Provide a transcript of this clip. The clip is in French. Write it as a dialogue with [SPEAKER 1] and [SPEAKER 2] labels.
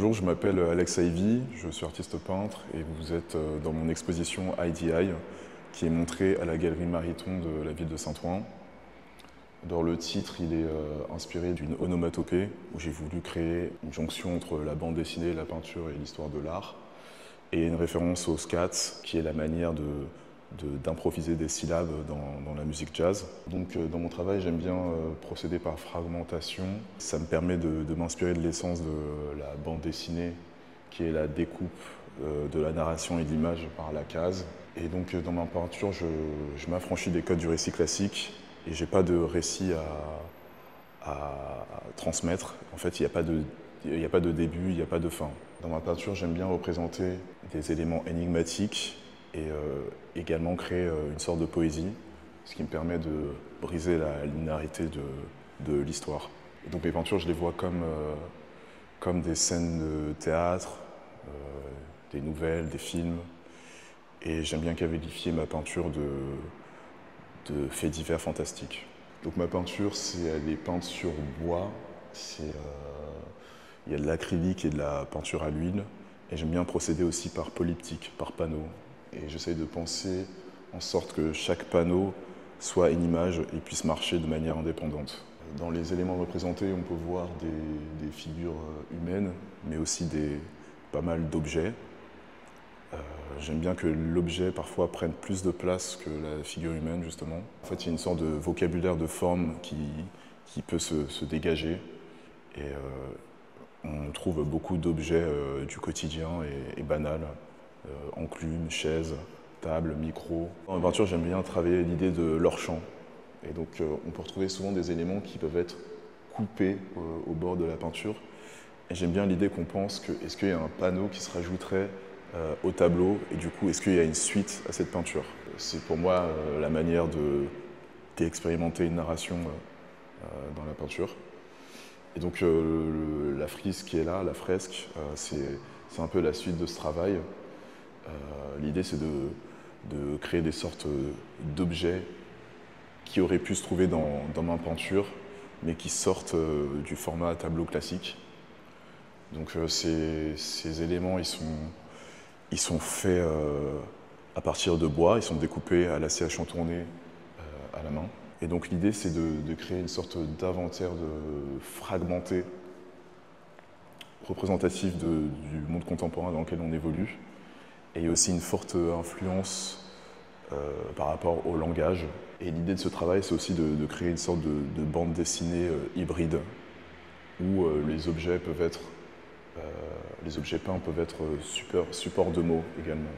[SPEAKER 1] Bonjour, je m'appelle Alex Ivy, je suis artiste peintre et vous êtes dans mon exposition IDI qui est montrée à la Galerie Mariton de la ville de Saint-Ouen. Dans le titre, il est inspiré d'une onomatopée où j'ai voulu créer une jonction entre la bande dessinée, la peinture et l'histoire de l'art. Et une référence au scat, qui est la manière d'improviser des syllabes dans la musique jazz. Donc dans mon travail, j'aime bien procéder par fragmentation. Ça me permet de m'inspirer de l'essence de la bande dessinée, qui est la découpe de la narration et de l'image par la case. Et donc dans ma peinture, je m'affranchis des codes du récit classique et j'ai pas de récit à transmettre. En fait, il n'y a pas de début, il n'y a pas de fin. Dans ma peinture, j'aime bien représenter des éléments énigmatiques et également créer une sorte de poésie, ce qui me permet de briser la linéarité de l'histoire. Donc mes peintures, je les vois comme des scènes de théâtre, des nouvelles, des films. Et j'aime bien qualifier ma peinture de faits divers fantastiques. Donc ma peinture, elle est peinte sur bois. Il y a de l'acrylique et de la peinture à l'huile. Et j'aime bien procéder aussi par polyptyque, par panneau. Et j'essaye de penser en sorte que chaque panneau soit une image et puisse marcher de manière indépendante. Dans les éléments représentés, on peut voir des figures humaines, mais aussi pas mal d'objets. J'aime bien que l'objet parfois prenne plus de place que la figure humaine, justement. En fait, il y a une sorte de vocabulaire de forme qui peut se dégager. Et on trouve beaucoup d'objets du quotidien et banals. Enclumes, chaises, tables, micros. En peinture, j'aime bien travailler l'idée de l'hors-champ. Et donc, on peut retrouver souvent des éléments qui peuvent être coupés au bord de la peinture. Et j'aime bien l'idée qu'on pense que est-ce qu'il y a un panneau qui se rajouterait au tableau et du coup, est-ce qu'il y a une suite à cette peinture? C'est pour moi la manière d'expérimenter une narration dans la peinture. Et donc la frise qui est là, la fresque, c'est un peu la suite de ce travail. L'idée, c'est de créer des sortes d'objets qui auraient pu se trouver dans ma peinture, mais qui sortent du format tableau classique. Donc ces éléments, ils sont faits à partir de bois, ils sont découpés à la scie à chantourner à la main. Et donc l'idée, c'est de créer une sorte d'inventaire fragmenté, représentatif du monde contemporain dans lequel on évolue. Et il y a aussi une forte influence par rapport au langage. Et l'idée de ce travail, c'est aussi de créer une sorte de bande dessinée hybride, où les objets peints peuvent être support de mots également.